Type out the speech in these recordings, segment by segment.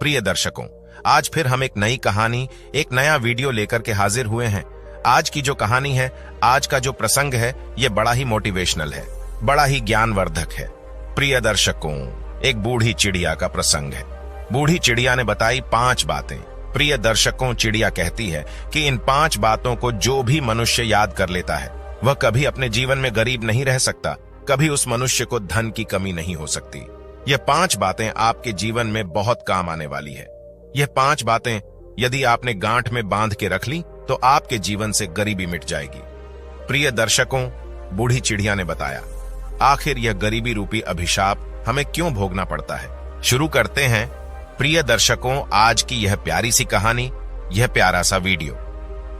प्रिय दर्शकों, आज फिर हम एक नई कहानी, एक नया वीडियो लेकर के हाजिर हुए हैं। आज की जो कहानी है, आज का जो प्रसंग है, ये बड़ा ही मोटिवेशनल है, बड़ा ही ज्ञानवर्धक है। प्रिय दर्शकों, एक बूढ़ी चिड़िया का प्रसंग है। बूढ़ी चिड़िया ने बताई 5 बातें। प्रिय दर्शकों, चिड़िया कहती है कि इन 5 बातों को जो भी मनुष्य याद कर लेता है, वह कभी अपने जीवन में गरीब नहीं रह सकता, कभी उस मनुष्य को धन की कमी नहीं हो सकती। यह 5 बातें आपके जीवन में बहुत काम आने वाली है। यह 5 बातें यदि आपने गांठ में बांध के रख ली तो आपके जीवन से गरीबी मिट जाएगी। प्रिय दर्शकों, बूढ़ी चिड़िया ने बताया, आखिर यह गरीबी रूपी अभिशाप हमें क्यों भोगना पड़ता है। शुरू करते हैं प्रिय दर्शकों आज की यह प्यारी सी कहानी, यह प्यारा सा वीडियो।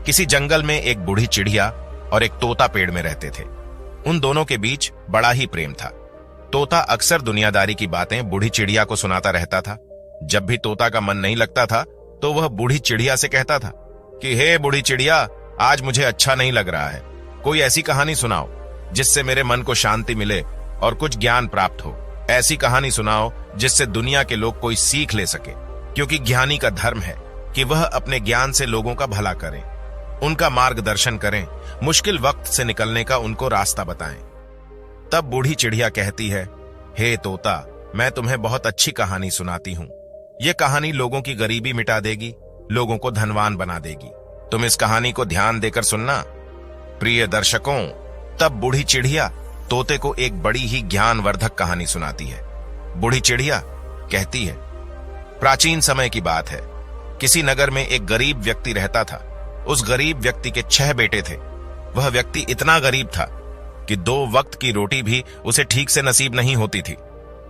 किसी जंगल में एक बूढ़ी चिड़िया और एक तोता पेड़ में रहते थे। उन दोनों के बीच बड़ा ही प्रेम था। तोता अक्सर दुनियादारी की बातें बूढ़ी चिड़िया को सुनाता रहता था। जब भी तोता का मन नहीं लगता था तो वह बूढ़ी चिड़िया से कहता था कि हे बूढ़ी चिड़िया, आज मुझे अच्छा नहीं लग रहा है, कोई ऐसी कहानी सुनाओ जिससे मेरे मन को शांति मिले और कुछ ज्ञान प्राप्त हो। ऐसी कहानी सुनाओ जिससे दुनिया के लोग कोई सीख ले सके, क्योंकि ज्ञानी का धर्म है कि वह अपने ज्ञान से लोगों का भला करें, उनका मार्गदर्शन करें, मुश्किल वक्त से निकलने का उनको रास्ता बताएं। तब बूढ़ी चिड़िया कहती है, हे तोता, मैं तुम्हें बहुत अच्छी कहानी सुनाती हूँ। यह कहानी लोगों की गरीबी मिटा देगी, लोगों को धनवान बना देगी। तुम इस कहानी को ध्यान देकर सुनना। प्रिय दर्शकों, तब बूढ़ी चिड़िया तोते को एक बड़ी ही ज्ञानवर्धक कहानी सुनाती है। बूढ़ी चिड़िया कहती है, प्राचीन समय की बात है, किसी नगर में एक गरीब व्यक्ति रहता था। उस गरीब व्यक्ति के 6 बेटे थे। वह व्यक्ति इतना गरीब था कि 2 वक्त की रोटी भी उसे ठीक से नसीब नहीं होती थी।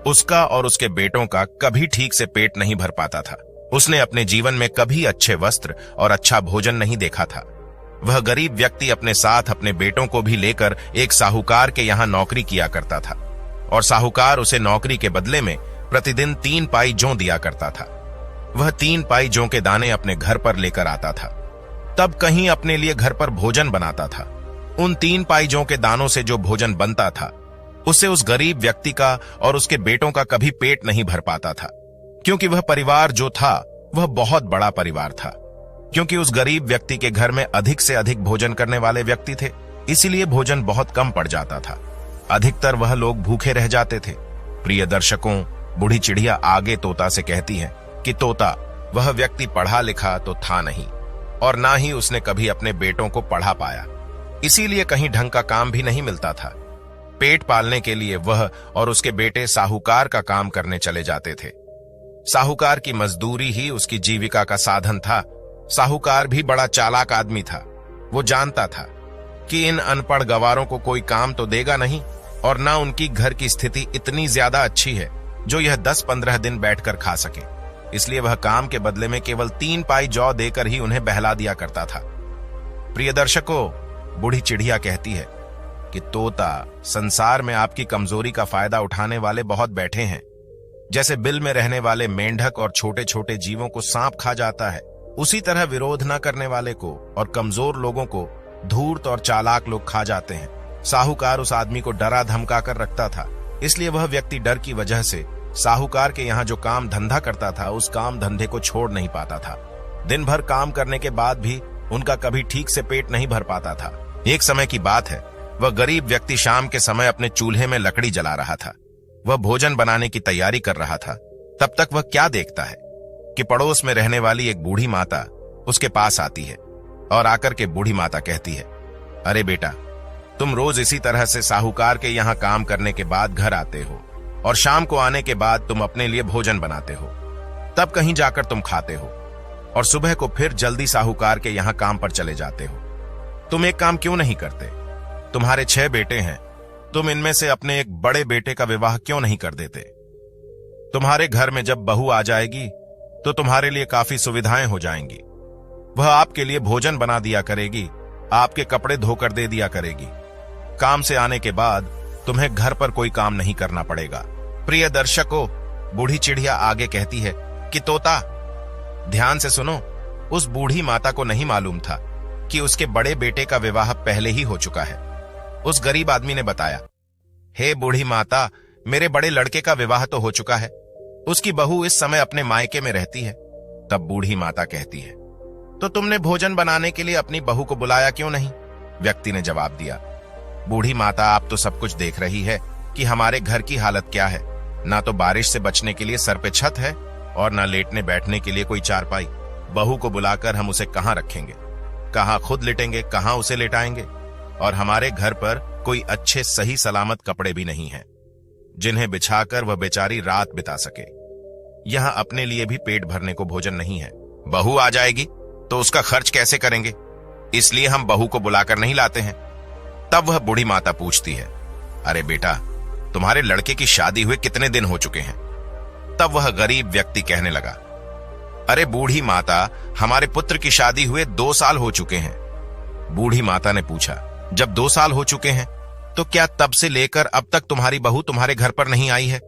उसका और उसके बेटों का कभी ठीक से पेट नहीं भर पाता था। उसने अपने जीवन में कभी अच्छे वस्त्र और अच्छा भोजन नहीं देखा था। वह गरीब व्यक्ति अपने साथ अपने बेटों को भी लेकर एक साहूकार के यहाँ नौकरी किया करता था, और साहूकार उसे नौकरी के बदले में प्रतिदिन 3 पाई जौ दिया करता था। वह 3 पाई जौ के दाने अपने घर पर लेकर आता था, तब कहीं अपने लिए घर पर भोजन बनाता था। उन 3 पाई जौ के दानों से जो भोजन बनता था, उससे उस गरीब व्यक्ति का और उसके बेटों का कभी पेट नहीं भर पाता था, क्योंकि वह परिवार जो था वह बहुत बड़ा परिवार था। क्योंकि उस गरीब व्यक्ति के घर में अधिक से अधिक भोजन करने वाले व्यक्ति थे, इसीलिए भोजन बहुत कम पड़ जाता था। अधिकतर वह लोग भूखे रह जाते थे। प्रिय दर्शकों, बूढ़ी चिड़िया आगे तोता से कहती है कि तोता, वह व्यक्ति पढ़ा लिखा तो था नहीं, और ना ही उसने कभी अपने बेटों को पढ़ा पाया, इसीलिए कहीं ढंग का काम भी नहीं मिलता था। पेट पालने के लिए वह और उसके बेटे साहूकार का काम करने चले जाते थे। साहूकार की मजदूरी ही उसकी जीविका का साधन था। साहूकार भी बड़ा चालाक आदमी था। वो जानता था कि इन अनपढ़ गवारों को कोई काम तो देगा नहीं, और ना उनकी घर की स्थिति इतनी ज्यादा अच्छी है जो यह 10-15 दिन बैठकर खा सके। इसलिए वह काम के बदले में केवल 3 पाई जौ देकर ही उन्हें बहला दिया करता था। प्रिय दर्शकों, बूढ़ी चिड़िया कहती है कि तोता, संसार में आपकी कमजोरी का फायदा उठाने वाले बहुत बैठे हैं। जैसे बिल में रहने वाले मेंढक और छोटे छोटे जीवों को सांप खा जाता है, उसी तरह विरोध न करने वाले को और कमजोर लोगों को धूर्त और चालाक लोग खा जाते हैं। साहूकार उस आदमी को डरा धमका कर रखता था, इसलिए वह व्यक्ति डर की वजह से साहूकार के यहाँ जो काम धंधा करता था, उस काम धंधे को छोड़ नहीं पाता था। दिन भर काम करने के बाद भी उनका कभी ठीक से पेट नहीं भर पाता था। एक समय की बात है, वह गरीब व्यक्ति शाम के समय अपने चूल्हे में लकड़ी जला रहा था। वह भोजन बनाने की तैयारी कर रहा था। तब तक वह क्या देखता है कि पड़ोस में रहने वाली एक बूढ़ी माता उसके पास आती है, और आकर के बूढ़ी माता कहती है, अरे बेटा, तुम रोज इसी तरह से साहूकार के यहाँ काम करने के बाद घर आते हो, और शाम को आने के बाद तुम अपने लिए भोजन बनाते हो, तब कहीं जाकर तुम खाते हो, और सुबह को फिर जल्दी साहूकार के यहाँ काम पर चले जाते हो। तुम एक काम क्यों नहीं करते? तुम्हारे 6 बेटे हैं, तुम इनमें से अपने एक बड़े बेटे का विवाह क्यों नहीं कर देते? तुम्हारे घर में जब बहू आ जाएगी तो तुम्हारे लिए काफी सुविधाएं हो जाएंगी। वह आपके लिए भोजन बना दिया करेगी, आपके कपड़े धोकर दे दिया करेगी। काम से आने के बाद तुम्हें घर पर कोई काम नहीं करना पड़ेगा। प्रिय दर्शकों, बूढ़ी चिड़िया आगे कहती है कि तोता, ध्यान से सुनो। उस बूढ़ी माता को नहीं मालूम था कि उसके बड़े बेटे का विवाह पहले ही हो चुका है। उस गरीब आदमी ने बताया, हे बूढ़ी माता, मेरे बड़े लड़के का विवाह तो हो चुका है, उसकी बहू इस समय अपने मायके में रहती है। तब बूढ़ी माता कहती है, तो तुमने भोजन बनाने के लिए अपनी बहू को बुलाया क्यों नहीं? व्यक्ति ने जवाब दिया, बूढ़ी माता, आप तो सब कुछ देख रही है कि हमारे घर की हालत क्या है। ना तो बारिश से बचने के लिए सर पे छत है और ना लेटने बैठने के लिए कोई चारपाई। बहू को बुलाकर हम उसे कहाँ रखेंगे? कहाँ खुद लेटेंगे, कहाँ उसे लेटाएंगे? और हमारे घर पर कोई अच्छे सही सलामत कपड़े भी नहीं हैं, जिन्हें बिछाकर वह बेचारी रात बिता सके। यहाँ अपने लिए भी पेट भरने को भोजन नहीं है। बहू आ जाएगी तो उसका खर्च कैसे करेंगे? इसलिए हम बहू को बुलाकर नहीं लाते हैं। तब वह बूढ़ी माता पूछती है, अरे बेटा, तुम्हारे लड़के की शादी हुए कितने दिन हो चुके हैं? तब वह गरीब व्यक्ति कहने लगा, अरे बूढ़ी माता, हमारे पुत्र की शादी हुए 2 साल हो चुके हैं। बूढ़ी माता ने पूछा, जब 2 साल हो चुके हैं तो क्या तब से लेकर अब तक तुम्हारी बहू तुम्हारे घर पर नहीं आई है?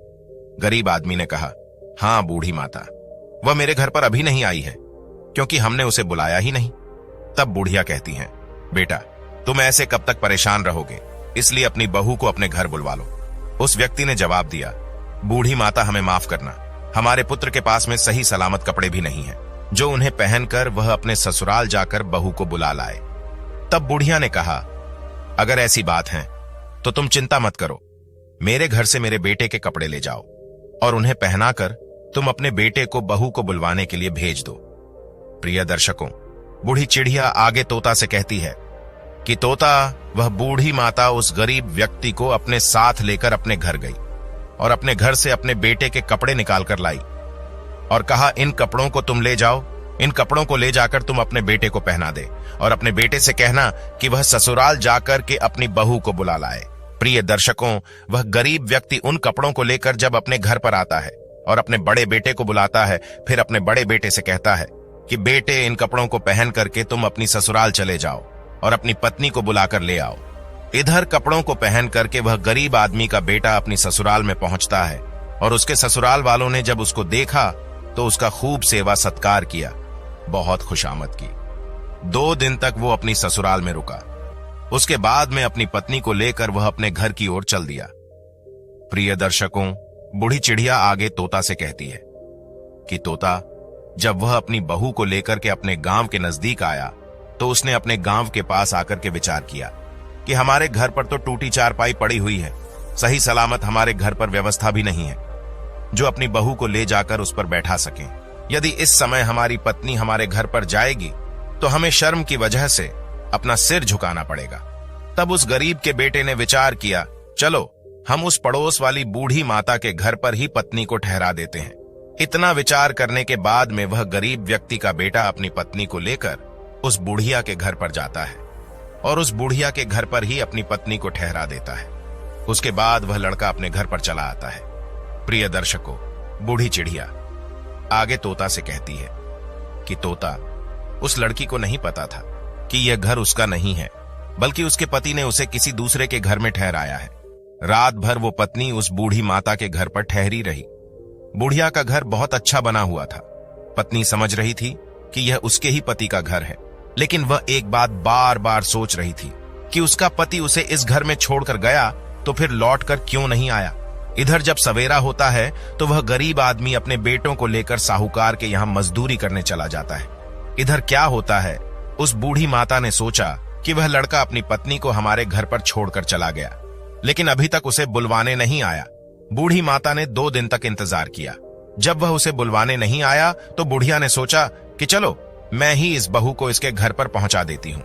गरीब आदमी ने कहा, हाँ बूढ़ी माता, वह मेरे घर पर अभी नहीं आई है, क्योंकि हमने उसे बुलाया ही नहीं। तब बुढ़िया कहती हैं, बेटा, तुम ऐसे कब तक परेशान रहोगे, इसलिए अपनी बहू को अपने घर बुलवा लो। उस व्यक्ति ने जवाब दिया, बूढ़ी माता, हमें माफ करना, हमारे पुत्र के पास में सही सलामत कपड़े भी नहीं हैं, जो उन्हें पहनकर वह अपने ससुराल जाकर बहू को बुला लाए। तब बुढ़िया ने कहा, अगर ऐसी बात है तो तुम चिंता मत करो, मेरे घर से मेरे बेटे के कपड़े ले जाओ और उन्हें पहनाकर तुम अपने बेटे को बहू को बुलवाने के लिए भेज दो। प्रिय दर्शकों, बूढ़ी चिड़िया आगे तोता से कहती है कि तोता, वह बूढ़ी माता उस गरीब व्यक्ति को अपने साथ लेकर अपने घर गई और अपने घर से अपने बेटे के कपड़े निकाल कर लाई और कहा, इन कपड़ों को तुम ले जाओ, इन कपड़ों को ले जाकर तुम अपने बेटे को पहना दे और अपने बेटे से कहना कि वह ससुराल जाकर के अपनी बहू को बुला लाए। प्रिय दर्शकों, वह गरीब व्यक्ति उन कपड़ों को लेकर जब अपने घर पर आता है और अपने बड़े बेटे को बुलाता है, फिर अपने बड़े बेटे से कहता है कि बेटे, इन कपड़ों को पहन करके तुम अपनी ससुराल चले जाओ और अपनी पत्नी को बुलाकर ले आओ। इधर कपड़ों को पहन करके वह गरीब आदमी का बेटा अपनी ससुराल में पहुंचता है और उसके ससुराल वालों ने जब उसको देखा तो उसका खूब सेवा सत्कार किया, बहुत खुशामद की। 2 दिन तक वो अपनी ससुराल में रुका। उसके बाद में अपनी पत्नी को लेकर वह अपने घर की ओर चल दिया। प्रिय दर्शकों, बूढ़ी चिड़िया आगे तोता से कहती है कि तोता, जब वह अपनी बहू को लेकर के अपने गांव के नजदीक आया तो उसने अपने गांव के पास आकर के विचार किया कि हमारे घर पर तो टूटी चारपाई पड़ी हुई है, सही सलामत हमारे घर पर व्यवस्था भी नहीं है जो अपनी बहू को ले जाकर उस पर बैठा सके। यदि इस समय हमारी पत्नी हमारे घर पर जाएगी तो हमें शर्म की वजह से अपना सिर झुकाना पड़ेगा। तब उस गरीब के बेटे ने विचार किया, चलो हम उस पड़ोस वाली बूढ़ी माता के घर पर ही पत्नी को ठहरा देते हैं। इतना विचार करने के बाद में वह गरीब व्यक्ति का बेटा अपनी पत्नी को लेकर उस बुढ़िया के घर पर जाता है और उस बुढ़िया के घर पर ही अपनी पत्नी को ठहरा देता है। उसके बाद वह लड़का अपने घर पर चला आता है। प्रिय दर्शकों, बूढ़ी चिड़िया आगे तोता से कहती है कि तोता, उस लड़की को नहीं पता था कि यह घर उसका नहीं है, बल्कि उसके पति ने उसे किसी दूसरे के घर में ठहराया है। रात भर वो पत्नी उस बूढ़ी माता के घर पर ठहरी रही। बुढ़िया का घर बहुत अच्छा बना हुआ था। पत्नी समझ रही थी कि यह उसके ही पति का घर है, लेकिन वह एक बात बार बार सोच रही थी कि उसका पति उसे इस घर में छोड़कर गया तो फिर लौट कर क्यों नहीं आया। इधर जब सवेरा होता है तो वह गरीब आदमी अपने बेटों को लेकर साहूकार के यहाँ मजदूरी करने चला जाता है। इधर क्या होता है, उस बूढ़ी माता ने सोचा कि वह लड़का अपनी पत्नी को हमारे घर पर छोड़कर चला गया, लेकिन अभी तक उसे बुलवाने नहीं आया। बूढ़ी माता ने 2 दिन तक इंतजार किया। जब वह उसे बुलवाने नहीं आया तो बुढ़िया ने सोचा कि चलो मैं ही इस बहू को इसके घर पर पहुंचा देती हूं।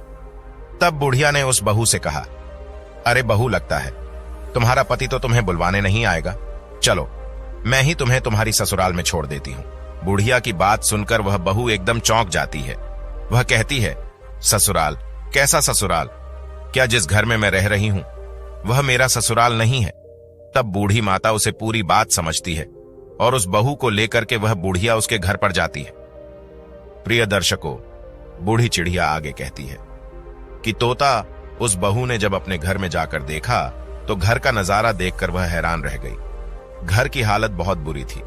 तब बुढ़िया ने उस बहू से कहा, अरे बहू, लगता है तुम्हारा पति तो तुम्हें बुलवाने नहीं आएगा, चलो मैं ही तुम्हें तुम्हारी ससुराल में छोड़ देती हूं। बुढ़िया की बात सुनकर वह बहू एकदम चौंक जाती है। वह कहती है, ससुराल? कैसा ससुराल? क्या जिस घर में मैं रह रही हूं वह मेरा ससुराल नहीं है? तब बूढ़ी माता उसे पूरी बात समझती है और उस बहू को लेकर के वह बुढ़िया उसके घर पर जाती है। प्रिय दर्शकों, बूढ़ी चिड़िया आगे कहती है कि तोता, उस बहू ने जब अपने घर में जाकर देखा तो घर का नजारा देखकर वह हैरान रह गई। घर की हालत बहुत बुरी थी।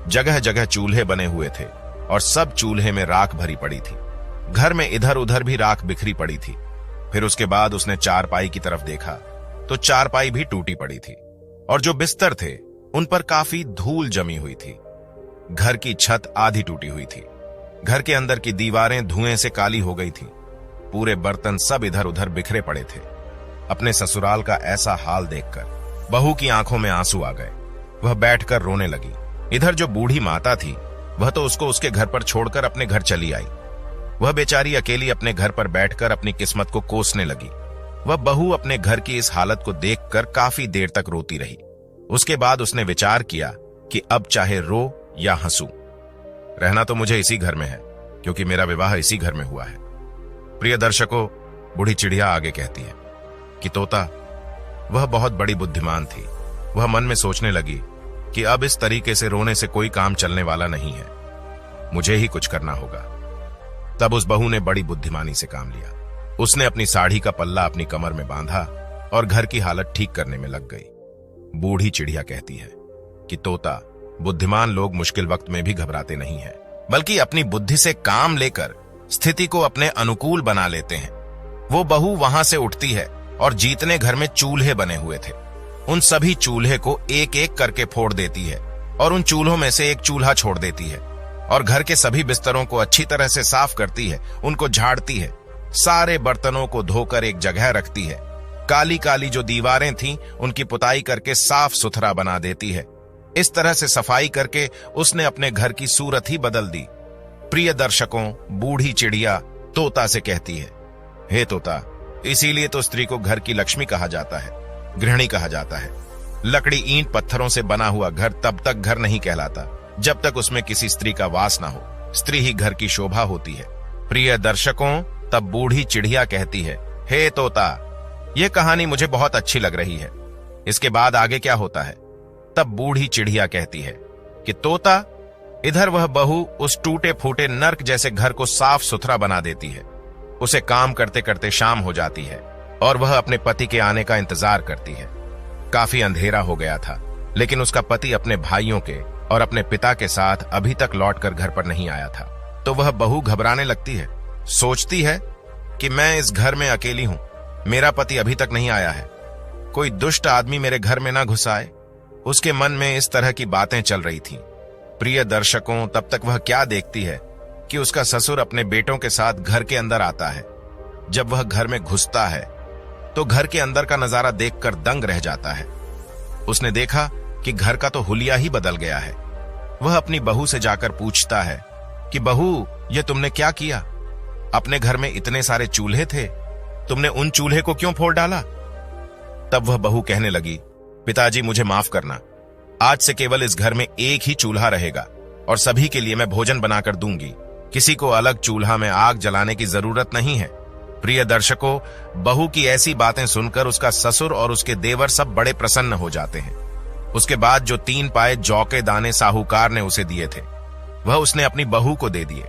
जगह जगह चूल्हे बने हुए थे और सब चूल्हे में राख भरी पड़ी थी। घर में इधर उधर भी राख बिखरी पड़ी थी। फिर उसके बाद उसने चारपाई की तरफ देखा तो चारपाई भी टूटी पड़ी थी और जो बिस्तर थे उन पर काफी धूल जमी हुई थी। घर की छत आधी टूटी हुई थी। घर के अंदर की दीवारें धुएं से काली हो गई थी। पूरे बर्तन सब इधर उधर बिखरे पड़े थे। अपने ससुराल का ऐसा हाल देखकर बहू की आंखों में आंसू आ गए। वह बैठकर रोने लगी। इधर जो बूढ़ी माता थी वह तो उसको उसके घर पर छोड़कर अपने घर चली आई। वह बेचारी अकेली अपने घर पर बैठकर अपनी किस्मत को कोसने लगी। वह बहू अपने घर की इस हालत को देखकर काफी देर तक रोती रही। उसके बाद उसने विचार किया कि अब चाहे रो या हंसू, रहना तो मुझे इसी घर में है, क्योंकि मेरा विवाह इसी घर में हुआ है। प्रिय दर्शकों, बूढ़ी चिड़िया आगे कहती है कि तोता वह बहुत बड़ी बुद्धिमान थी। वह मन में सोचने लगी कि अब इस तरीके से रोने से कोई काम चलने वाला नहीं है, मुझे ही कुछ करना होगा। तब उस बहू ने बड़ी बुद्धिमानी से काम लिया। उसने अपनी साड़ी का पल्ला अपनी कमर में बांधा और घर की हालत ठीक करने में लग गई। बूढ़ी चिड़िया कहती है कि तोता, बुद्धिमान लोग मुश्किल वक्त में भी घबराते नहीं हैं, बल्कि अपनी बुद्धि से काम लेकर स्थिति को अपने अनुकूल बना लेते हैं। वो बहू वहां से उठती है और जीतने घर में चूल्हे बने हुए थे, उन सभी चूल्हे को एक एक करके फोड़ देती है और उन चूल्हों में से एक चूल्हा छोड़ देती है और घर के सभी बिस्तरों को अच्छी तरह से साफ करती है, उनको झाड़ती है, सारे बर्तनों को धोकर एक जगह रखती है। काली काली जो दीवारें थीं उनकी पुताई करके साफ सुथरा बना देती है। इस तरह से सफाई करके उसने अपने घर की सूरत ही बदल दी। प्रिय दर्शकों, बूढ़ी चिड़िया तोता से कहती है, हे तोता, इसीलिए तो स्त्री को घर की लक्ष्मी कहा जाता है, गृहिणी कहा जाता है। लकड़ी ईंट पत्थरों से बना हुआ घर तब तक घर नहीं कहलाता जब तक उसमें किसी स्त्री का वास ना हो। स्त्री ही घर की शोभा होती है। प्रिय दर्शकों, तब बूढ़ी चिड़िया कहती है, हे तोता, यह कहानी मुझे बहुत अच्छी लग रही है, इसके बाद आगे क्या होता है? तब बूढ़ी चिड़िया कहती है कि तोता, इधर वह बहू उस टूटे फूटे नर्क जैसे घर को साफ सुथरा बना देती है। उसे काम करते करते शाम हो जाती है और वह अपने पति के आने का इंतजार करती है। काफी अंधेरा हो गया था, लेकिन उसका पति अपने भाइयों के और अपने पिता के साथ अभी तक लौटकर घर पर नहीं आया था। तो वह बहू घबराने लगती है, सोचती है कि मैं इस घर में अकेली हूं, मेरा पति अभी तक नहीं आया है, कोई दुष्ट आदमी मेरे घर में ना घुस आए। उसके मन में इस तरह की बातें चल रही थीं। प्रिय दर्शकों, तब तक वह क्या देखती है कि उसका ससुर अपने बेटों के साथ घर के अंदर आता है। जब वह घर में घुसता है तो घर के अंदर का नजारा देखकर दंग रह जाता है। उसने देखा कि घर का तो हुलिया ही बदल गया है। वह अपनी बहू से जाकर पूछता है कि बहू, ये तुमने क्या किया? अपने घर में इतने सारे चूल्हे थे, तुमने उन चूल्हे को क्यों फोड़ डाला? तब वह बहू कहने लगी, पिताजी मुझे माफ करना, आज से केवल इस घर में एक ही चूल्हा रहेगा और सभी के लिए मैं भोजन बनाकर दूंगी। किसी को अलग चूल्हा में आग जलाने की जरूरत नहीं है। प्रिय दर्शकों, बहू की ऐसी बातें सुनकर उसका ससुर और उसके देवर सब बड़े प्रसन्न हो जाते हैं। उसके बाद जो 3 पाए जौ के दाने साहूकार ने उसे दिए थे, वह उसने अपनी बहू को दे दिए।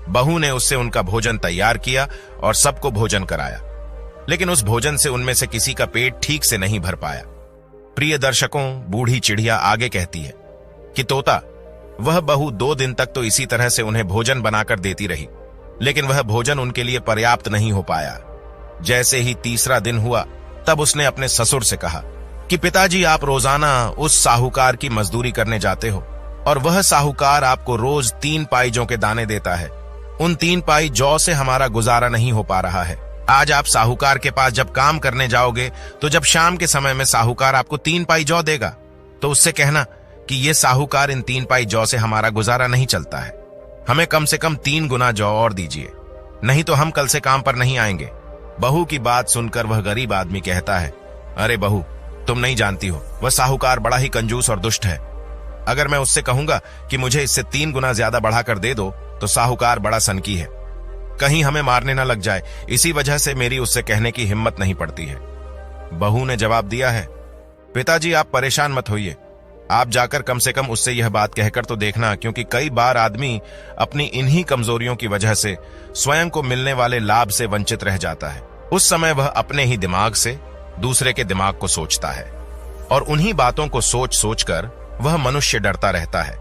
बहू ने उससे उनका भोजन तैयार किया और सबको भोजन कराया, लेकिन उस भोजन से उनमें से किसी का पेट ठीक से नहीं भर पाया। प्रिय दर्शकों, बूढ़ी चिड़िया आगे कहती है कि तोता, वह बहू 2 दिन तक तो इसी तरह से उन्हें भोजन बनाकर देती रही, लेकिन वह भोजन उनके लिए पर्याप्त नहीं हो पाया। जैसे ही 3रा दिन हुआ, तब उसने अपने ससुर से कहा कि पिताजी, आप रोजाना उस साहूकार की मजदूरी करने जाते हो और वह साहूकार आपको रोज 3 पाई जौ के दाने देता है। उन 3 पाई जौ से हमारा गुजारा नहीं हो पा रहा है। आज आप साहूकार के पास जब काम करने जाओगे तो जब शाम के समय में साहूकार आपको 3 पाई जौ देगा तो उससे कहना कि ये साहूकार, इन 3 पाई जौ से हमारा गुजारा नहीं चलता है, हमें कम से कम 3 गुना जौ और दीजिए, नहीं तो हम कल से काम पर नहीं आएंगे। बहू की बात सुनकर वह गरीब आदमी कहता है, अरे बहू, तुम नहीं जानती हो, वह साहूकार बड़ा ही कंजूस और दुष्ट है। अगर मैं उससे कहूंगा कि मुझे इससे 3 गुना ज्यादा बढ़ाकर दे दो तो साहूकार बड़ा सनकी है, कहीं हमें मारने ना लग जाए, इसी वजह से मेरी उससे कहने की हिम्मत नहीं पड़ती है। बहू ने जवाब दिया है, पिताजी आप परेशान मत होइए, आप जाकर कम से कम उससे यह बात कहकर तो देखना, क्योंकि कई बार आदमी अपनी इन्हीं कमजोरियों की वजह से स्वयं को मिलने वाले लाभ से वंचित रह जाता है। उस समय वह अपने ही दिमाग से दूसरे के दिमाग को सोचता है और उन्हीं बातों को सोच सोचकर वह मनुष्य डरता रहता है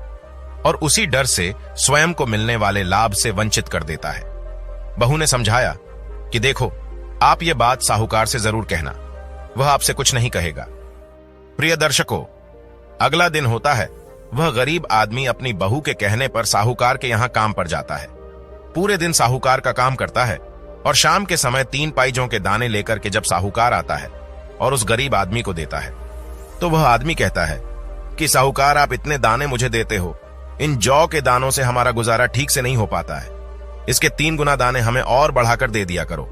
और उसी डर से स्वयं को मिलने वाले लाभ से वंचित कर देता है। बहू ने समझाया कि देखो, आप ये बात साहूकार से जरूर कहना, वह आपसे कुछ नहीं कहेगा। प्रिय दर्शकों, अगला दिन होता है वह गरीब आदमी अपनी बहू के कहने पर साहूकार के यहाँ काम पर जाता है। पूरे दिन साहूकार का काम करता है और शाम के समय 3 पाइजों के दाने लेकर के जब साहूकार आता है और उस गरीब आदमी को देता है तो वह आदमी कहता है कि साहूकार, आप इतने दाने मुझे देते हो, इन जौ के दानों से हमारा गुजारा ठीक से नहीं हो पाता है। इसके 3 गुना दाने हमें और बढ़ाकर दे दिया करो।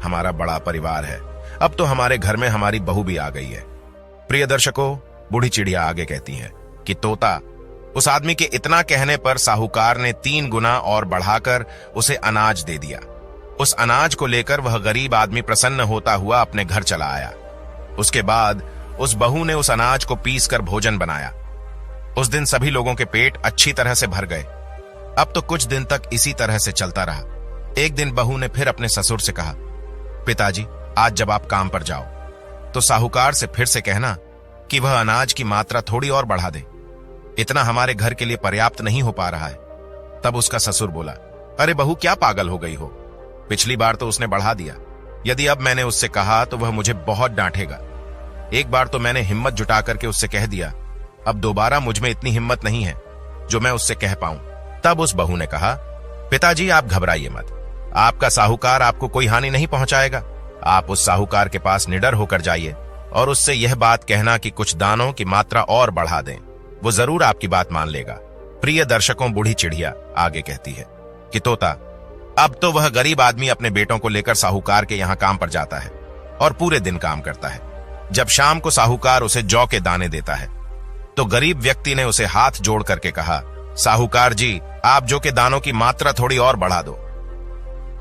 हमारा बड़ा परिवार है, अब तो हमारे घर में हमारी बहू भी आ गई है। प्रिय दर्शकों, बूढ़ी चिड़िया आगे कहती है कि तोता, उस आदमी के इतना कहने पर साहूकार ने 3 गुना और बढ़ाकर उसे अनाज दे दिया। उस अनाज को लेकर वह गरीब आदमी प्रसन्न होता हुआ अपने घर चला आया। उसके बाद उस बहू ने उस अनाज को पीसकर भोजन बनाया। उस दिन सभी लोगों के पेट अच्छी तरह से भर गए। अब तो कुछ दिन तक इसी तरह से चलता रहा। एक दिन बहू ने फिर अपने ससुर से कहा, पिताजी, आज जब आप काम पर जाओ तो साहूकार से फिर से कहना कि वह अनाज की मात्रा थोड़ी और बढ़ा दे, इतना हमारे घर के लिए पर्याप्त नहीं हो पा रहा है। तब उसका ससुर बोला, अरे बहू, क्या पागल हो गई हो? पिछली बार तो उसने बढ़ा दिया। यदि अब मैंने उससे कहा तो वह मुझे बहुत डांटेगा। एक बार तो मैंने हिम्मत जुटा करके उससे कह दिया, अब दोबारा मुझ में इतनी हिम्मत नहीं है जो मैं उससे कह पाऊं। तब उस बहू ने कहा, पिताजी, आप घबराइए मत, आपका साहूकार आपको कोई हानि नहीं पहुंचाएगा। आप उस साहूकार के पास निडर होकर जाइए और उससे यह बात कहना कि कुछ दानों की मात्रा और बढ़ा दें, वो जरूर आपकी बात मान लेगा। प्रिय दर्शकों, बूढ़ी चिड़िया आगे कहती है कि तोता, अब तो वह गरीब आदमी अपने बेटों को लेकर साहूकार के यहाँ काम पर जाता है और पूरे दिन काम करता है। जब शाम को साहूकार उसे जौ के दाने देता है तो गरीब व्यक्ति ने उसे हाथ जोड़ करके कहा, साहूकार जी, आप जौ के दानों की मात्रा थोड़ी और बढ़ा दो,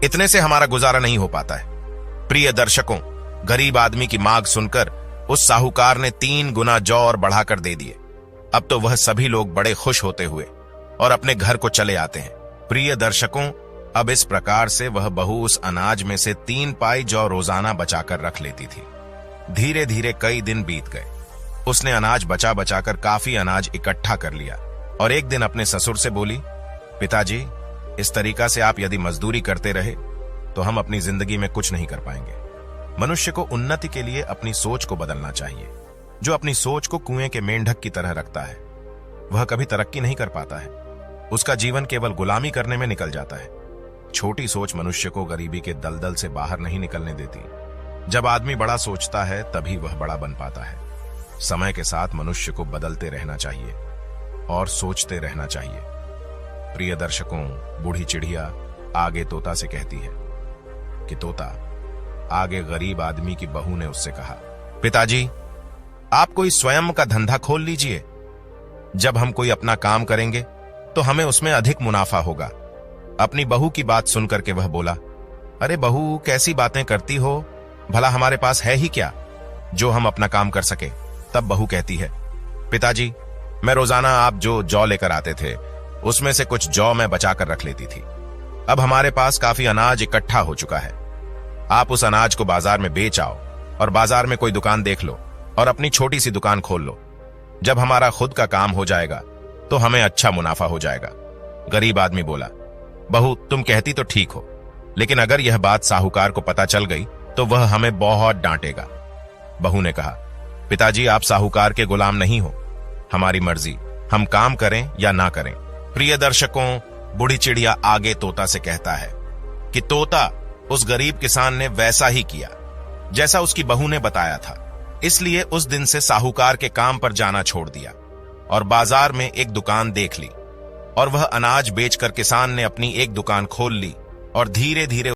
इतने से हमारा गुजारा नहीं हो पाता है। प्रिय दर्शकों, गरीब आदमी की मांग सुनकर उस साहूकार ने 3 गुना जौ और बढ़ाकर दे दिए। अब तो वह सभी लोग बड़े खुश होते हुए और अपने घर को चले आते हैं। प्रिय दर्शकों, अब इस प्रकार से वह बहू उस अनाज में से 3 पाई जौ रोजाना बचाकर रख लेती थी। धीरे धीरे कई दिन बीत गए। उसने अनाज बचा बचाकर काफी अनाज इकट्ठा कर लिया और एक दिन अपने ससुर से बोली, पिताजी, इस तरीका से आप यदि मजदूरी करते रहे तो हम अपनी जिंदगी में कुछ नहीं कर पाएंगे। मनुष्य को उन्नति के लिए अपनी सोच को बदलना चाहिए। जो अपनी सोच को कुएं के मेंढक की तरह रखता है वह कभी तरक्की नहीं कर पाता है। उसका जीवन केवल गुलामी करने में निकल जाता है। छोटी सोच मनुष्य को गरीबी के दलदल से बाहर नहीं निकलने देती। जब आदमी बड़ा सोचता है तभी वह बड़ा बन पाता है। समय के साथ मनुष्य को बदलते रहना चाहिए और सोचते रहना चाहिए। प्रिय दर्शकों, बूढ़ी चिड़िया आगे तोता से कहती है कि तोता, आगे गरीब आदमी की बहू ने उससे कहा, पिताजी, आप कोई स्वयं का धंधा खोल लीजिए। जब हम कोई अपना काम करेंगे तो हमें उसमें अधिक मुनाफा होगा। अपनी बहू की बात सुनकर के वह बोला, अरे बहू, कैसी बातें करती हो? भला हमारे पास है ही क्या जो हम अपना काम कर सके? तब बहू कहती है, पिताजी, मैं रोजाना आप जो जौ लेकर आते थे उसमें से कुछ जौ मैं बचाकर रख लेती थी। अब हमारे पास काफी अनाज इकट्ठा हो चुका है। आप उस अनाज को बाजार में बेच आओ और बाजार में कोई दुकान देख लो और अपनी छोटी सी दुकान खोल लो। जब हमारा खुद का काम हो जाएगा तो हमें अच्छा मुनाफा हो जाएगा। गरीब आदमी बोला, बहू, तुम कहती तो ठीक हो, लेकिन अगर यह बात साहूकार को पता चल गई तो वह हमें बहुत डांटेगा। बहू ने कहा, पिताजी, आप साहूकार के गुलाम नहीं हो, हमारी मर्जी, हम काम करें या ना करें। प्रिय दर्शकों, बूढ़ी चिड़िया आगे तोता से कहता है कि तोता, उस गरीब किसान ने वैसा ही किया जैसा उसकी बहू ने बताया था। इसलिए उस दिन से साहूकार के काम पर जाना छोड़ दिया और बाजार में एक दुकान देख ली और वह अनाज बेचकर किसान ने अपनी एक दुकान खोल ली और धीरे धीरे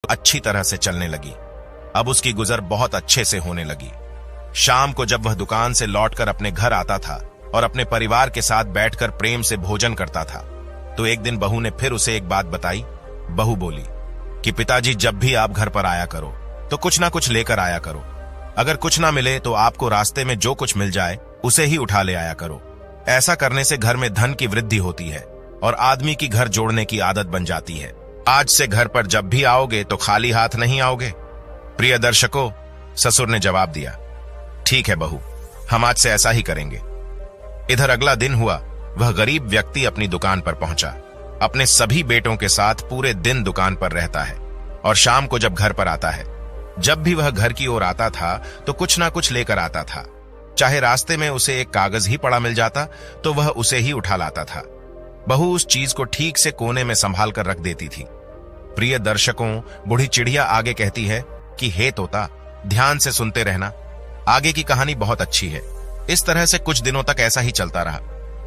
अच्छी तरह से चलने लगी। अब उसकी गुजर बहुत अच्छे से होने लगी। शाम को जब वह दुकान से लौटकर अपने घर आता था और अपने परिवार के साथ बैठकर प्रेम से भोजन करता था तो एक दिन बहू ने फिर उसे एक बात बताई। बहू बोली कि पिताजी, जब भी आप घर पर आया करो तो कुछ ना कुछ लेकर आया करो। अगर कुछ ना मिले तो आपको रास्ते में जो कुछ मिल जाए उसे ही उठा ले आया करो। ऐसा करने से घर में धन की वृद्धि होती है और आदमी की घर जोड़ने की आदत बन जाती है। आज से घर पर जब भी आओगे तो खाली हाथ नहीं आओगे। प्रिय दर्शकों, ससुर ने जवाब दिया, ठीक है बहू, हम आज से ऐसा ही करेंगे। इधर अगला दिन हुआ। वह गरीब व्यक्ति अपनी दुकान पर पहुंचा। अपने सभी बेटों के साथ पूरे दिन दुकान पर रहता है और शाम को जब घर पर आता है, जब भी वह घर की ओर आता था तो कुछ ना कुछ लेकर आता था। चाहे रास्ते में उसे एक कागज ही पड़ा मिल जाता तो वह उसे ही उठा लाता था। बहू उस चीज को ठीक से कोने में संभाल कर रख देती थी। प्रिय दर्शकों, बूढ़ी चिड़िया आगे कहती है कि हे तोता, ध्यान से सुनते रहना, आगे की कहानी बहुत अच्छी है। इस तरह से कुछ दिनों तक ऐसा ही चलता रहा।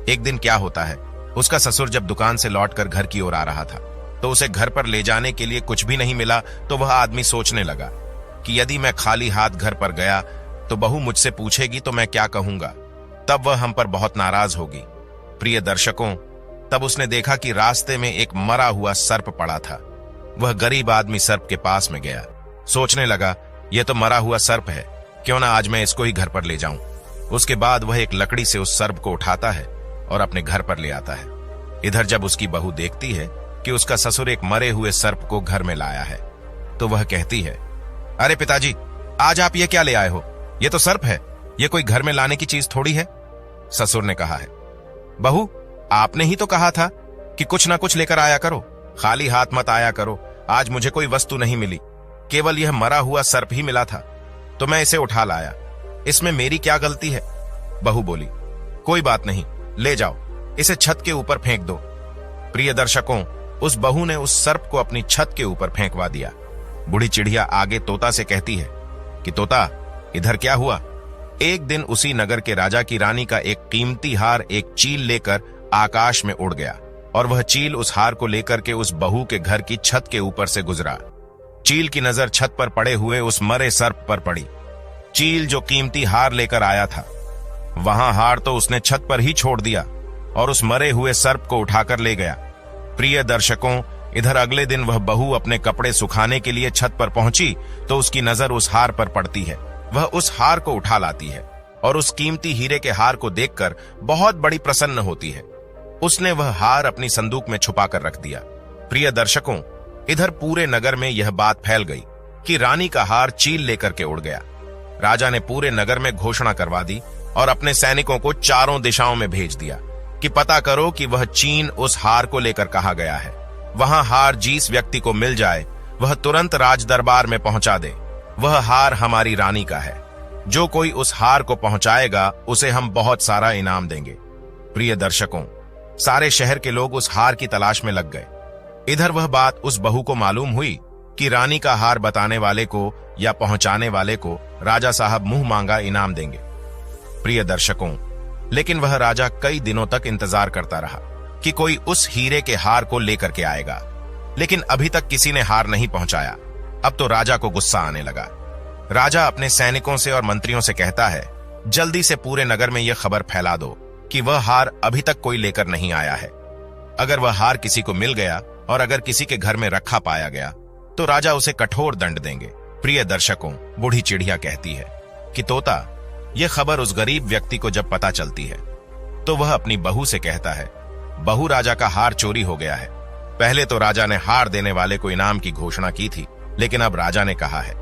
एक दिन क्या होता है, उसका ससुर जब दुकान से लौटकर घर की ओर आ रहा था तो उसे घर पर ले जाने के लिए कुछ भी नहीं मिला। तो वह आदमी सोचने लगा कि यदि मैं खाली हाथ घर पर गया तो बहू मुझसे पूछेगी तो मैं क्या कहूंगा, तब वह हम पर बहुत नाराज होगी। प्रिय दर्शकों, तब उसने देखा कि रास्ते में एक मरा हुआ सर्प पड़ा था। वह गरीब आदमी सर्प के पास में गया। सोचने लगा, यह तो मरा हुआ सर्प है, क्यों ना आज मैं इसको ही घर पर ले जाऊं। उसके बाद वह एक लकड़ी से उस सर्प को उठाता है और अपने घर पर ले आता है। इधर जब उसकी बहू देखती है कि उसका ससुर एक मरे हुए सर्प को घर में लाया है तो वह कहती है, अरे पिताजी, आज आप ये क्या ले आए हो? ये तो सर्प है, ये कोई घर में लाने की चीज थोड़ी है। ससुर ने कहा है, बहू, आपने ही तो कहा था कि कुछ ना कुछ लेकर आया करो, खाली हाथ मत आया करो। आज मुझे कोई वस्तु नहीं मिली, केवल यह मरा हुआ सर्प ही मिला था, तो मैं इसे उठा लाया। इसमें मेरी क्या गलती है? बहू बोली, कोई बात नहीं, ले जाओ, इसे छत के ऊपर फेंक दो। प्रिय दर्शकों, उस बहू ने उस सर्प को अपनी छत के ऊपर फेंकवा दिया। बूढ़ी चिड़िया आगे तोता से कहती है कि तोता, इधर क्या हुआ? एक दिन उसी नगर के राजा की रानी का एक कीमती हार एक चील लेकर आकाश में उड़ गया और वह चील उस हार को लेकर के उस बहू के घर की छत के ऊपर से गुजरा। चील की नजर छत पर पड़े हुए उस मरे सर्प पर पड़ी। चील जो कीमती हार लेकर आया था, वहां हार तो उसने छत पर ही छोड़ दिया और उस मरे हुए सर्प को उठाकर ले गया। प्रिय दर्शकों, इधर अगले दिन वह बहू अपने कपड़े सुखाने के लिए छत पर पहुंची तो उसकी नजर उस हार पर पड़ती है। वह उस हार को उठा लाती है और उस कीमती हीरे के हार को देखकर बहुत बड़ी प्रसन्न होती है। उसने वह हार अपनी संदूक में छुपा कर रख दिया। प्रिय दर्शकों, इधर पूरे नगर में यह बात फैल गई कि रानी का हार चील लेकर के उड़ गया। राजा ने पूरे नगर में घोषणा करवा दी और अपने सैनिकों को चारों दिशाओं में भेज दिया कि पता करो कि वह चीन उस हार को लेकर कहां गया है। वहां हार जिस व्यक्ति को मिल जाए वह तुरंत राज दरबार में पहुंचा दे। वह हार हमारी रानी का है। जो कोई उस हार को पहुंचाएगा उसे हम बहुत सारा इनाम देंगे। प्रिय दर्शकों, सारे शहर के लोग उस हार की तलाश में लग गए। इधर वह बात उस बहू को मालूम हुई कि रानी का हार बताने वाले को या पहुंचाने वाले को राजा साहब मुंह मांगा इनाम देंगे। प्रिय दर्शकों, लेकिन वह राजा कई दिनों तक इंतजार करता रहा कि कोई उस हीरे के हार को लेकर के आएगा, लेकिन अभी तक किसी ने हार नहीं पहुंचाया। अब तो राजा को गुस्सा आने लगा। राजा अपने सैनिकों से और मंत्रियों से कहता है, जल्दी से पूरे नगर में यह खबर फैला दो कि वह हार अभी तक कोई लेकर नहीं आया है। अगर वह हार किसी को मिल गया और अगर किसी के घर में रखा पाया गया तो राजा उसे कठोर दंड देंगे। प्रिय दर्शकों, बूढ़ी चिड़िया कहती है कि तोता, यह खबर उस गरीब व्यक्ति को जब पता चलती है तो वह अपनी बहू से कहता है, बहू, राजा का हार चोरी हो गया है। पहले तो राजा ने हार देने वाले को इनाम की घोषणा की थी, लेकिन अब राजा ने कहा है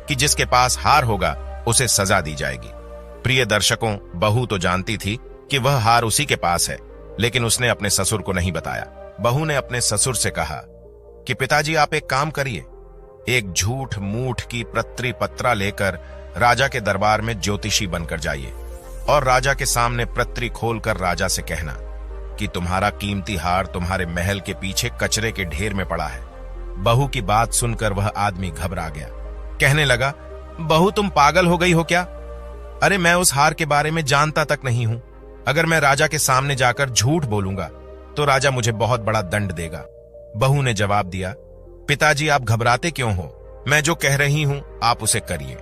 कि जिसके पास हार होगा उसे सजा दी जाएगी। प्रिय दर्शकों, बहू तो जानती थी कि वह हार उसी के पास है, लेकिन उसने अपने ससुर को नहीं बताया। बहू ने अपने ससुर से कहा कि पिताजी, आप एक काम करिए, एक झूठ मूठ की पत्री पत्रा लेकर राजा के दरबार में ज्योतिषी बनकर जाइए और राजा के सामने पत्री खोलकर राजा से कहना कि तुम्हारा कीमती हार तुम्हारे महल के पीछे कचरे के ढेर में पड़ा है। बहू की बात सुनकर वह आदमी घबरा गया। कहने लगा, बहू, तुम पागल हो गई हो क्या? अरे मैं उस हार के बारे में जानता तक नहीं हूं। अगर मैं राजा के सामने जाकर झूठ बोलूंगा तो राजा मुझे बहुत बड़ा दंड देगा। बहू ने जवाब दिया, पिताजी, आप घबराते क्यों हो? मैं जो कह रही हूं आप उसे करिए।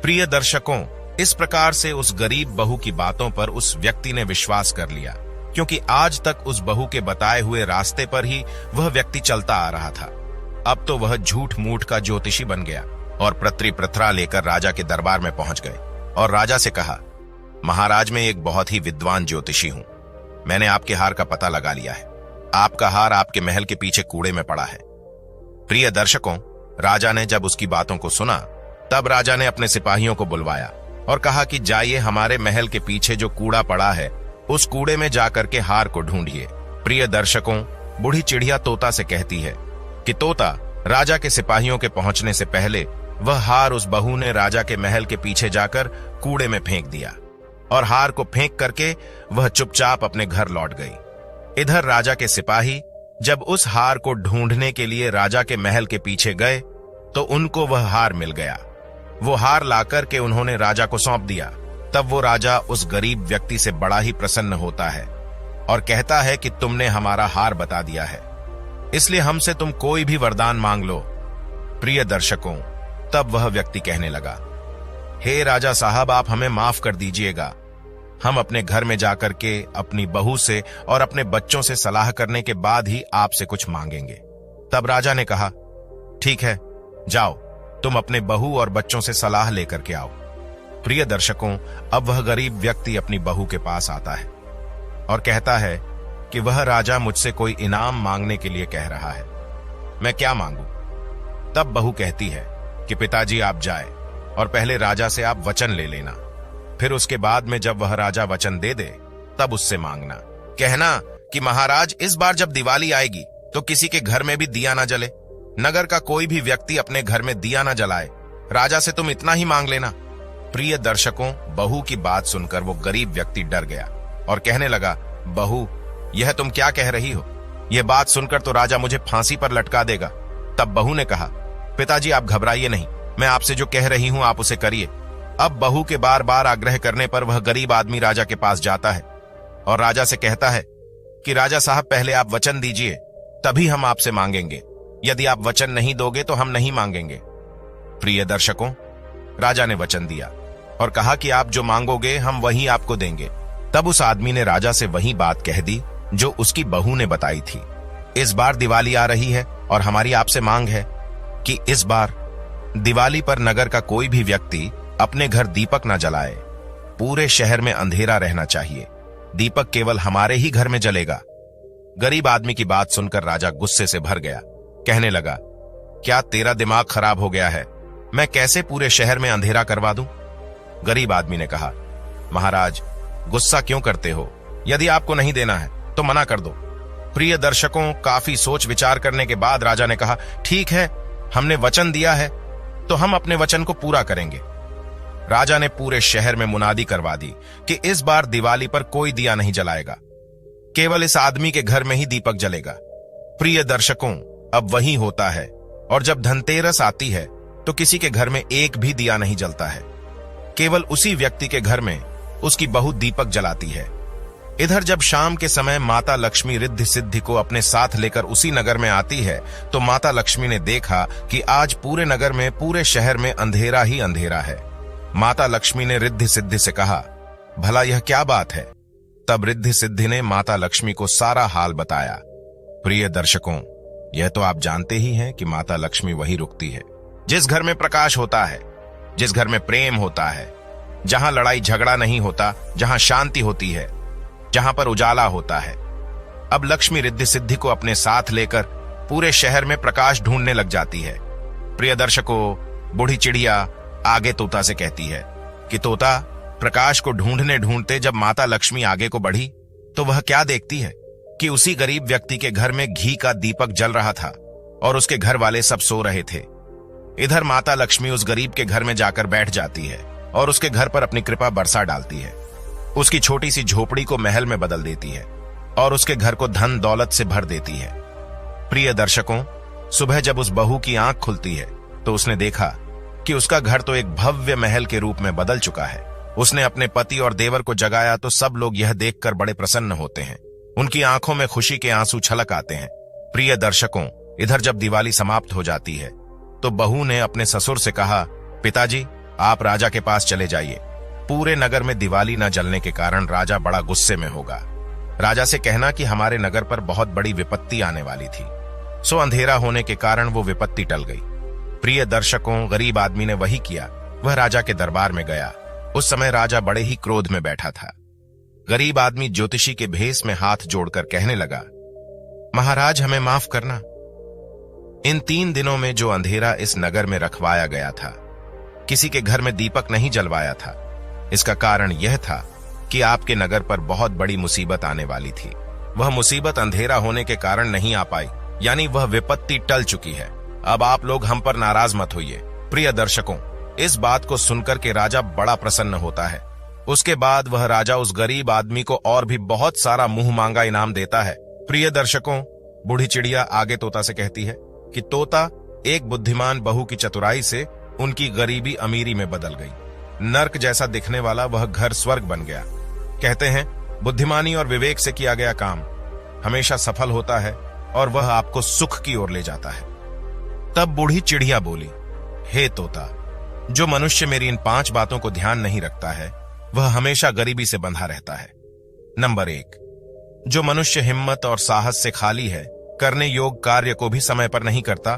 प्रिय दर्शकों, इस प्रकार से उस गरीब बहू की बातों पर उस व्यक्ति ने विश्वास कर लिया, क्योंकि आज तक उस बहू के बताए हुए रास्ते पर ही वह व्यक्ति चलता आ रहा था। अब तो वह झूठ मूठ का ज्योतिषी बन गया और पत्री पत्रा लेकर राजा के दरबार में पहुंच गए और राजा से कहा, महाराज, मैं एक बहुत ही विद्वान ज्योतिषी हूं। मैंने आपके हार का पता लगा लिया है। आपका हार आपके महल के पीछे कूड़े में पड़ा है। प्रिय दर्शकों, राजा ने जब उसकी बातों को सुना तब राजा ने अपने सिपाहियों को बुलवाया और कहा कि जाइए, हमारे महल के पीछे जो कूड़ा पड़ा है उस कूड़े में जाकर के हार को ढूंढिए। प्रिय दर्शकों, बूढ़ी चिड़िया तोता से कहती है कि तोता, राजा के सिपाहियों के पहुंचने से पहले वह हार उस बहू ने राजा के महल के पीछे जाकर कूड़े में फेंक दिया। और हार को फेंक करके वह चुपचाप अपने घर लौट गई। इधर राजा के सिपाही जब उस हार को ढूंढने के लिए राजा के महल के पीछे गए तो उनको वह हार मिल गया। वो हार लाकर के उन्होंने राजा को सौंप दिया। तब वो राजा उस गरीब व्यक्ति से बड़ा ही प्रसन्न होता है और कहता है कि तुमने हमारा हार बता दिया है, इसलिए हमसे तुम कोई भी वरदान मांग लो। प्रिय दर्शकों, तब वह व्यक्ति कहने लगा, हे राजा साहब, आप हमें माफ कर दीजिएगा। हम अपने घर में जाकर के अपनी बहू से और अपने बच्चों से सलाह करने के बाद ही आपसे कुछ मांगेंगे। तब राजा ने कहा, ठीक है, जाओ, तुम अपने बहू और बच्चों से सलाह लेकर के आओ। प्रिय दर्शकों, अब वह गरीब व्यक्ति अपनी बहू के पास आता है और कहता है कि वह राजा मुझसे कोई इनाम मांगने के लिए कह रहा है, मैं क्या मांगू? तब बहू कहती है कि पिताजी आप जाए और पहले राजा से आप वचन ले लेना, फिर उसके बाद में जब वह राजा वचन दे दे तब उससे मांगना। कहना कि महाराज, इस बार जब दिवाली आएगी तो किसी के घर में भी दिया ना जले, नगर का कोई भी व्यक्ति अपने घर में दिया ना जलाए, राजा से तुम इतना ही मांग लेना। प्रिय दर्शकों, बहू की बात सुनकर वो गरीब व्यक्ति डर गया और कहने लगा, बहू, यह तुम क्या कह रही हो? यह बात सुनकर तो राजा मुझे फांसी पर लटका देगा। तब बहू ने कहा, पिताजी आप घबराइए नहीं, मैं आपसे जो कह रही हूं आप उसे करिए। अब बहू के बार बार आग्रह करने पर वह गरीब आदमी राजा के पास जाता है और राजा से कहता है कि राजा साहब, पहले आप वचन दीजिए, तभी हम आपसे मांगेंगे। यदि आप वचन नहीं दोगे तो हम नहीं मांगेंगे। प्रिय दर्शकों, राजा ने वचन दिया और कहा कि आप जो मांगोगे हम वही आपको देंगे। तब उस आदमी ने राजा से वही बात कह दी जो उसकी बहू ने बताई थी। इस बार दिवाली आ रही है और हमारी आपसे मांग है कि इस बार दिवाली पर नगर का कोई भी व्यक्ति अपने घर दीपक न जलाए। पूरे शहर में अंधेरा रहना चाहिए, दीपक केवल हमारे ही घर में जलेगा। गरीब आदमी की बात सुनकर राजा गुस्से से भर गया। कहने लगा, क्या तेरा दिमाग खराब हो गया है? मैं कैसे पूरे शहर में अंधेरा करवा दूं? गरीब आदमी ने कहा, महाराज, गुस्सा क्यों करते हो? यदि आपको नहीं देना है तो मना कर दो। प्रिय दर्शकों, काफी सोच विचार करने के बाद राजा ने कहा, ठीक है, हमने वचन दिया है तो हम अपने वचन को पूरा करेंगे। राजा ने पूरे शहर में मुनादी करवा दी कि इस बार दिवाली पर कोई दिया नहीं जलाएगा, केवल इस आदमी के घर में ही दीपक जलेगा। प्रिय दर्शकों, अब वही होता है और जब धनतेरस आती है तो किसी के घर में एक भी दिया नहीं जलता है, केवल उसी व्यक्ति के घर में उसकी बहू दीपक जलाती है। इधर जब शाम के समय माता लक्ष्मी रिद्धि सिद्धि को अपने साथ लेकर उसी नगर में आती है तो माता लक्ष्मी ने देखा कि आज पूरे नगर में, पूरे शहर में अंधेरा ही अंधेरा है। माता लक्ष्मी ने रिद्धि सिद्धि से कहा, भला यह क्या बात है? तब रिद्धि सिद्धि ने माता लक्ष्मी को सारा हाल बताया। प्रिय दर्शकों, यह तो आप जानते ही हैं कि माता लक्ष्मी वही रुकती है जिस घर में प्रकाश होता है, जिस घर में प्रेम होता है, जहां लड़ाई झगड़ा नहीं होता, जहां शांति होती है, जहां पर उजाला होता है। अब लक्ष्मी रिद्धि सिद्धि को अपने साथ लेकर पूरे शहर में प्रकाश ढूंढने लग जाती है। प्रिय दर्शकों, बूढ़ी चिड़िया आगे तोता से कहती है कि तोता, प्रकाश को ढूंढने ढूंढते जब माता लक्ष्मी आगे को बढ़ी तो वह क्या देखती है कि उसी गरीब व्यक्ति के घर में घी का दीपक जल रहा था और उसके घर वाले सब सो रहे थे। इधर माता लक्ष्मी उस गरीब के घर में जाकर बैठ जाती है और उसके घर पर अपनी कृपा बरसा डालती है। उसकी छोटी सी झोपड़ी को महल में बदल देती है और उसके घर को धन दौलत से भर देती है। प्रिय दर्शकों, सुबह जब उस बहू की आंख खुलती है तो उसने देखा कि उसका घर तो एक भव्य महल के रूप में बदल चुका है। उसने अपने पति और देवर को जगाया तो सब लोग यह देखकर बड़े प्रसन्न होते हैं। उनकी आंखों में खुशी के आंसू छलक आते हैं। प्रिय दर्शकों, इधर जब दिवाली समाप्त हो जाती है तो बहू ने अपने ससुर से कहा, पिताजी आप राजा के पास चले जाइए। पूरे नगर में दिवाली न जलने के कारण राजा बड़ा गुस्से में होगा। राजा से कहना कि हमारे नगर पर बहुत बड़ी विपत्ति आने वाली थी, सो अंधेरा होने के कारण वो विपत्ति टल गई। प्रिय दर्शकों, गरीब आदमी ने वही किया। वह राजा के दरबार में गया। उस समय राजा बड़े ही क्रोध में बैठा था। गरीब आदमी ज्योतिषी के भेष में हाथ जोड़कर कहने लगा, महाराज हमें माफ करना। इन 3 दिनों में जो अंधेरा इस नगर में रखवाया गया था, किसी के घर में दीपक नहीं जलवाया था, इसका कारण यह था कि आपके नगर पर बहुत बड़ी मुसीबत आने वाली थी। वह मुसीबत अंधेरा होने के कारण नहीं आ पाई, यानी वह विपत्ति टल चुकी है। अब आप लोग हम पर नाराज मत होइए। प्रिय दर्शकों, इस बात को सुनकर के राजा बड़ा प्रसन्न होता है उसके बाद वह राजा उस गरीब आदमी को और भी बहुत सारा मुंह मांगा इनाम देता है। प्रिय दर्शकों, बूढ़ी चिड़िया आगे तोता से कहती है कि तोता, एक बुद्धिमान बहू की चतुराई से उनकी गरीबी अमीरी में बदल गई। नर्क जैसा दिखने वाला वह घर स्वर्ग बन गया। कहते हैं, बुद्धिमानी और विवेक से किया गया काम हमेशा सफल होता है और वह आपको सुख की ओर ले जाता है। तब बूढ़ी चिड़िया बोली, हे तोता, जो मनुष्य मेरी इन 5 बातों को ध्यान नहीं रखता है वह हमेशा गरीबी से बंधा रहता है। नंबर 1, जो मनुष्य हिम्मत और साहस से खाली है, करने योग्य कार्य को भी समय पर नहीं करता,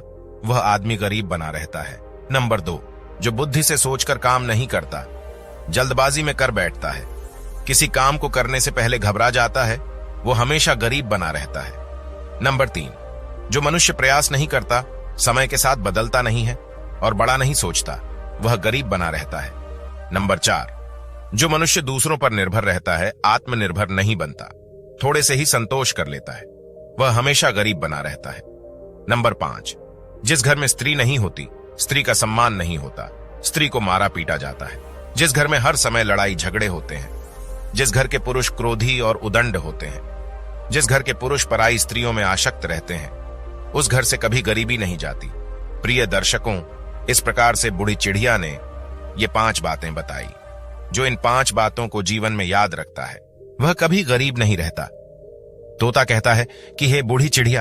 वह आदमी गरीब बना रहता है। नंबर 2, जो बुद्धि से सोचकर काम नहीं करता, जल्दबाजी में कर बैठता है, किसी काम को करने से पहले घबरा जाता है, वो हमेशा गरीब बना रहता है। नंबर 3, जो मनुष्य प्रयास नहीं करता, समय के साथ बदलता नहीं है और बड़ा नहीं सोचता, वह गरीब बना रहता है। नंबर 4, जो मनुष्य दूसरों पर निर्भर रहता है, आत्मनिर्भर नहीं बनता, थोड़े से ही संतोष कर लेता है, वह हमेशा गरीब बना रहता है। नंबर 5, जिस घर में स्त्री नहीं होती, स्त्री का सम्मान नहीं होता, स्त्री को मारा पीटा जाता है। जिस घर में हर समय लड़ाई झगड़े होते हैं, जिस घर के पुरुष क्रोधी और उदंड होते हैं, जिस घर के पुरुष पराई स्त्रियों में आसक्त रहते हैं, उस घर से कभी गरीबी नहीं जाती। प्रिय दर्शकों, इस प्रकार से बूढ़ी चिड़िया ने ये 5 बातें बताई। जो इन 5 बातों को जीवन में याद रखता है वह कभी गरीब नहीं रहता। तोता कहता है कि हे बूढ़ी चिड़िया,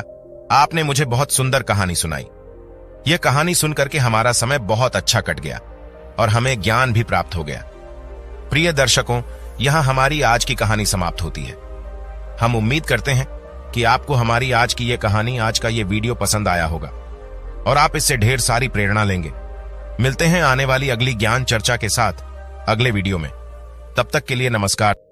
आपने मुझे बहुत सुंदर कहानी सुनाई। यह कहानी सुनकर के हमारा समय बहुत अच्छा कट गया और हमें ज्ञान भी प्राप्त हो गया। प्रिय दर्शकों, यहां हमारी आज की कहानी समाप्त होती है। हम उम्मीद करते हैं कि आपको हमारी आज की यह कहानी, आज का यह वीडियो पसंद आया होगा और आप इससे ढेर सारी प्रेरणा लेंगे। मिलते हैं आने वाली अगली ज्ञान चर्चा के साथ अगले वीडियो में। तब तक के लिए नमस्कार।